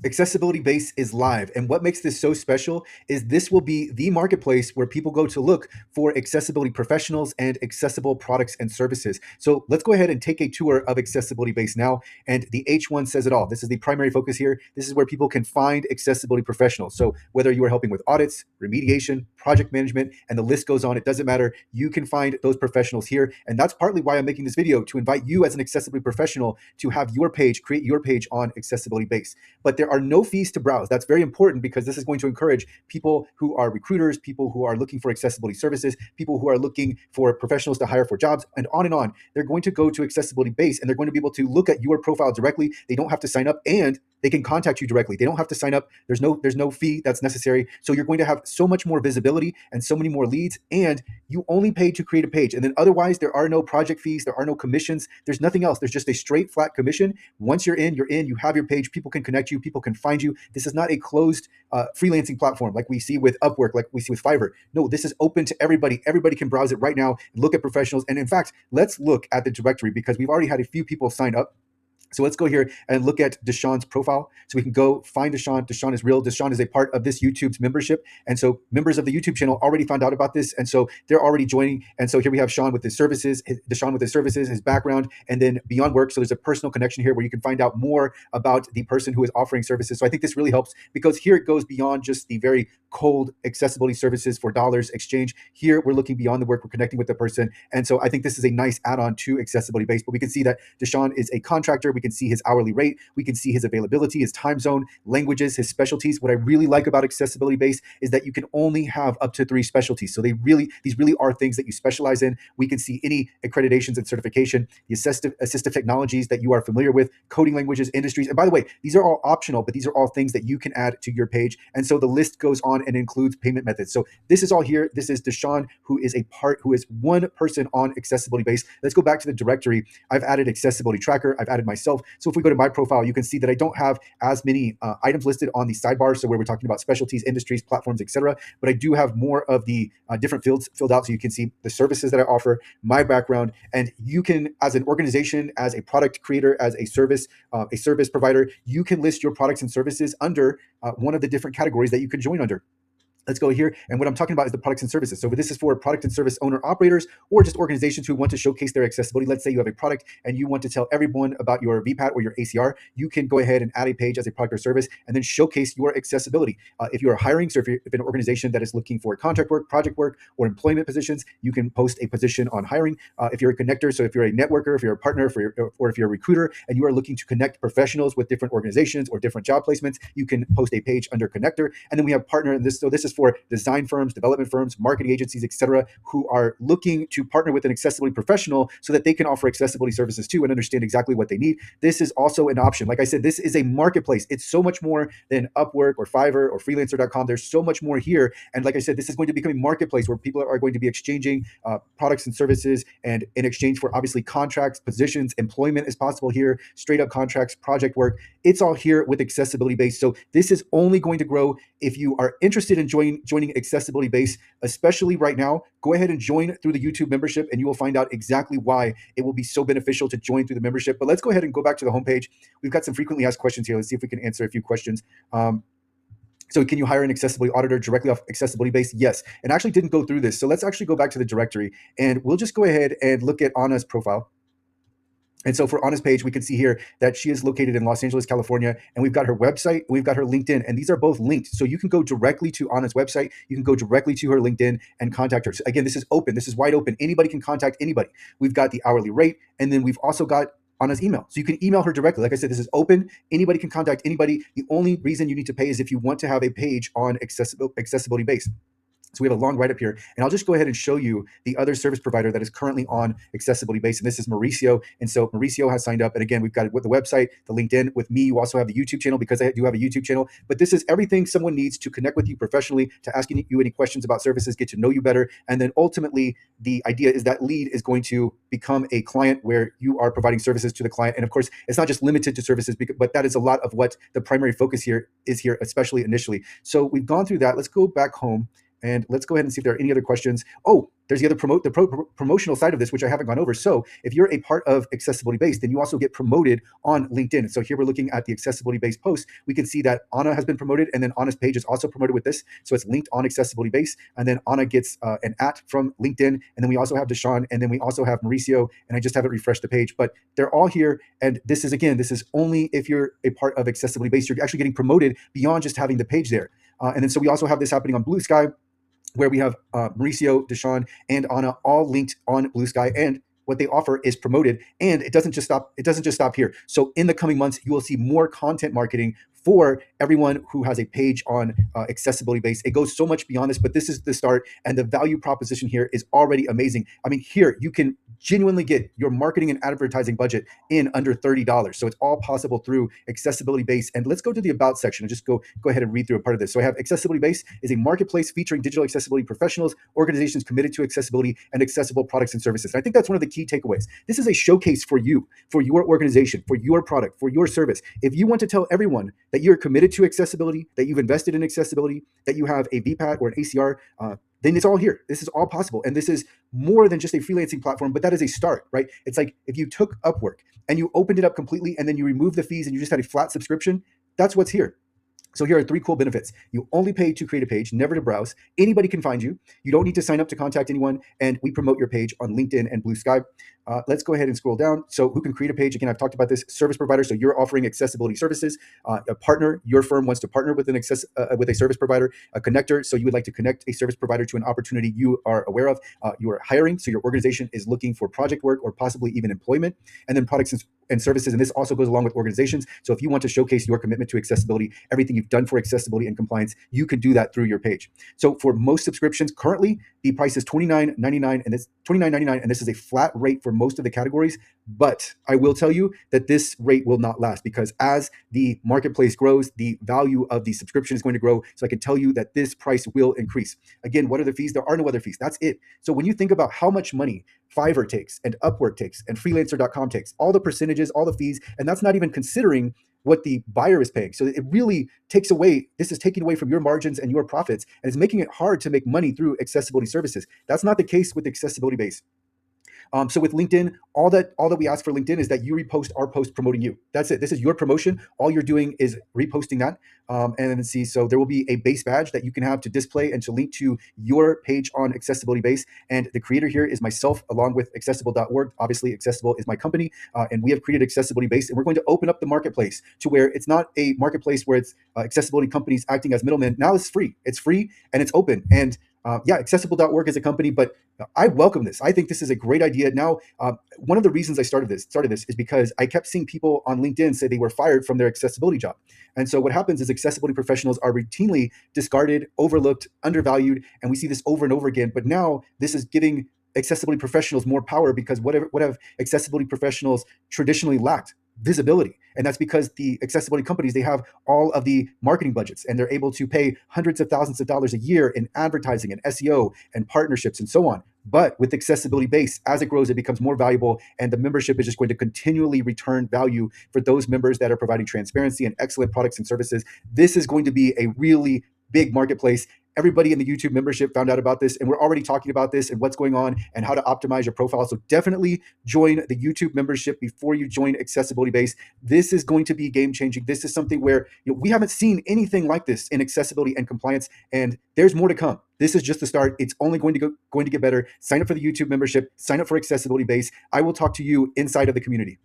Accessibility Base is live. And what makes this so special is this will be the marketplace where people go to look for accessibility professionals and accessible products and services. So let's go ahead and take a tour of Accessibility Base now. And the H1 says it all. This is the primary focus here. This is where people can find accessibility professionals. So whether you are helping with audits, remediation, project management, and the list goes on, it doesn't matter. You can find those professionals here. And that's partly why I'm making this video, to invite you as an accessibility professional to have your page, create your page on Accessibility Base. But there are no fees to browse. That's very important because this is going to encourage people who are recruiters, people who are looking for accessibility services, people who are looking for professionals to hire for jobs, and on and on. They're going to go to Accessibility Base and they're going to be able to look at your profile directly. They don't have to sign up, and they can contact you directly. They don't have to sign up. There's no fee that's necessary. So you're going to have so much more visibility and so many more leads, and you only pay to create a page. And then otherwise, there are no project fees, there are no commissions, there's nothing else. There's just a straight flat commission. Once you're in, you have your page, people can connect you, people can find you. This is not a closed freelancing platform like we see with Upwork, like we see with Fiverr. No, this is open to everybody. Everybody can browse it right now and look at professionals. And in fact, let's look at the directory because we've already had a few people sign up. So let's go here and look at Deshaun's profile. So we can go find Deshaun. Deshaun is real. Deshaun is a part of this YouTube's membership. And so members of the YouTube channel already found out about this. And so they're already joining. And so here we have Sean with his services, Deshaun with his services, his background, and then beyond work. So there's a personal connection here where you can find out more about the person who is offering services. So I think this really helps because here it goes beyond just the very cold accessibility services for dollars exchange. Here we're looking beyond the work, we're connecting with the person. And so I think this is a nice add-on to Accessibility Base. But we can see that Deshaun is a contractor. We can see his hourly rate. We can see his availability, his time zone, languages, his specialties. What I really like about Accessibility Base is that you can only have up to 3 specialties. So these really are things that you specialize in. We can see any accreditations and certification, the assistive technologies that you are familiar with, coding languages, industries. And by the way, these are all optional, but these are all things that you can add to your page. And so the list goes on and includes payment methods. So this is all here. This is Deshaun, who is one person on Accessibility Base. Let's go back to the directory. I've added Accessibility Tracker. I've added myself. So if we go to my profile, you can see that I don't have as many items listed on the sidebar. So where we're talking about specialties, industries, platforms, etc. But I do have more of the different fields filled out. So you can see the services that I offer, my background, and you can, as an organization, as a product creator, as a service provider, you can list your products and services under one of the different categories that you can join under. Let's go here. And what I'm talking about is the products and services. So this is for product and service owner operators or just organizations who want to showcase their accessibility. Let's say you have a product and you want to tell everyone about your VPAT or your ACR. You can go ahead and add a page as a product or service and then showcase your accessibility. If you are hiring, so if you're an organization that is looking for contract work, project work, or employment positions, you can post a position on hiring. If you're a connector, so if you're a networker, if you're a partner, or if you're a recruiter and you are looking to connect professionals with different organizations or different job placements, you can post a page under connector. And then we have partner. And this is for design firms, development firms, marketing agencies, etc., who are looking to partner with an accessibility professional so that they can offer accessibility services too and understand exactly what they need. This is also an option. Like I said, this is a marketplace. It's so much more than Upwork or Fiverr or freelancer.com. There's so much more here. And like I said, this is going to become a marketplace where people are going to be exchanging products and services, and in exchange for obviously contracts, positions, employment is possible here, straight up contracts, project work. It's all here with Accessibility Base. So this is only going to grow. If you are interested in joining Accessibility Base, especially right now, go ahead and join through the YouTube membership and you will find out exactly why it will be so beneficial to join through the membership. But let's go ahead and go back to the homepage. We've got some frequently asked questions here. Let's see if we can answer a few questions. So can you hire an accessibility auditor directly off Accessibility Base? Yes. And I actually didn't go through this. So let's actually go back to the directory and we'll just go ahead and look at Anna's profile. And so for Anna's page, we can see here that she is located in Los Angeles, California, and we've got her website, we've got her LinkedIn, and these are both linked. So you can go directly to Anna's website, you can go directly to her LinkedIn and contact her. So again, this is open, this is wide open. Anybody can contact anybody. We've got the hourly rate, and then we've also got Anna's email. So you can email her directly. Like I said, this is open. Anybody can contact anybody. The only reason you need to pay is if you want to have a page on Accessibility Base. So we have a long write-up here, and I'll just go ahead and show you the other service provider that is currently on Accessibility Base, and this is Mauricio. And so Mauricio has signed up, and again, we've got it with the website, the LinkedIn. With me, you also have the YouTube channel because I do have a YouTube channel, but this is everything someone needs to connect with you professionally, to ask you any questions about services, get to know you better, and then ultimately, the idea is that lead is going to become a client where you are providing services to the client. And of course, it's not just limited to services, but that is a lot of what the primary focus here is here, especially initially. So we've gone through that. Let's go back home. And let's go ahead and see if there are any other questions. Oh, there's the other promotional side of this, which I haven't gone over. So if you're a part of Accessibility Base, then you also get promoted on LinkedIn. So here we're looking at the Accessibility Base post. We can see that Anna has been promoted, and then Anna's page is also promoted with this. So it's linked on Accessibility Base. And then Anna gets an @ from LinkedIn. And then we also have Deshaun, and then we also have Mauricio, and I just haven't refreshed the page, but they're all here. And this is, again, this is only if you're a part of Accessibility Base. You're actually getting promoted beyond just having the page there. And then so we also have this happening on Blue Sky, where we have Mauricio, Deshaun, and Anna all linked on Blue Sky, and what they offer is promoted. And it doesn't just stop here. So in the coming months, you will see more content marketing for everyone who has a page on Accessibility Base. It goes so much beyond this, but this is the start, and the value proposition here is already amazing. I mean, here you can genuinely get your marketing and advertising budget in under $30. So it's all possible through Accessibility Base. And let's go to the About section and just go ahead and read through a part of this. So I have Accessibility Base is a marketplace featuring digital accessibility professionals, organizations committed to accessibility, and accessible products and services. And I think that's one of the key takeaways. This is a showcase for you, for your organization, for your product, for your service. If you want to tell everyone that you're committed to accessibility, that you've invested in accessibility, that you have a VPAT or an ACR, then it's all here. This is all possible. And this is more than just a freelancing platform, but that is a start, right? It's like if you took Upwork and you opened it up completely and then you removed the fees and you just had a flat subscription, that's what's here. So here are 3 cool benefits. You only pay to create a page, never to browse. Anybody can find you. You don't need to sign up to contact anyone, and we promote your page on LinkedIn and Blue Sky. Let's go ahead and scroll down. So who can create a page? Again, I've talked about this. Service provider. So you're offering accessibility services. A partner. Your firm wants to partner with with a service provider. A connector. So you would like to connect a service provider to an opportunity you are aware of. You are hiring. So your organization is looking for project work or possibly even employment. And then products and services. And this also goes along with organizations. So if you want to showcase your commitment to accessibility, everything you've done for accessibility and compliance, you can do that through your page. So for most subscriptions, currently the price is $29.99, and it's $29.99, and this is a flat rate for most of the categories. But I will tell you that this rate will not last, because as the marketplace grows, the value of the subscription is going to grow. So I can tell you that this price will increase. Again, what are the fees? There are no other fees. That's it. So when you think about how much money Fiverr takes and Upwork takes and freelancer.com takes, all the percentages, all the fees, and that's not even considering what the buyer is paying. So it really takes away, this is taking away from your margins and your profits, and it's making it hard to make money through accessibility services. That's not the case with Accessibility Base. So with LinkedIn, all that we ask for LinkedIn is that you repost our post promoting you. That's it. This is your promotion. All you're doing is reposting that. And then see, so there will be a base badge that you can have to display and to link to your page on Accessibility Base. And the creator here is myself, along with accessible.org. Obviously, Accessible is my company, and we have created Accessibility Base, and we're going to open up the marketplace to where it's not a marketplace where it's accessibility companies acting as middlemen. Now it's free. It's free and it's open. And accessible.org is a company, but I welcome this. I think this is a great idea. Now, one of the reasons I started this is because I kept seeing people on LinkedIn say they were fired from their accessibility job. And so what happens is accessibility professionals are routinely discarded, overlooked, undervalued, and we see this over and over again. But now this is giving accessibility professionals more power, because what have accessibility professionals traditionally lacked? Visibility. And that's because the accessibility companies, they have all of the marketing budgets, and they're able to pay hundreds of thousands of dollars a year in advertising and SEO and partnerships and so on. But with Accessibility Base, as it grows, it becomes more valuable, and the membership is just going to continually return value for those members that are providing transparency and excellent products and services. This is going to be a really big marketplace. Everybody in the YouTube membership found out about this, and we're already talking about this and what's going on and how to optimize your profile. So definitely join the YouTube membership before you join Accessibility Base. This is going to be game changing. This is something where we haven't seen anything like this in accessibility and compliance, and there's more to come. This is just the start. It's only going to get better. Sign up for the YouTube membership. Sign up for Accessibility Base. I will talk to you inside of the community.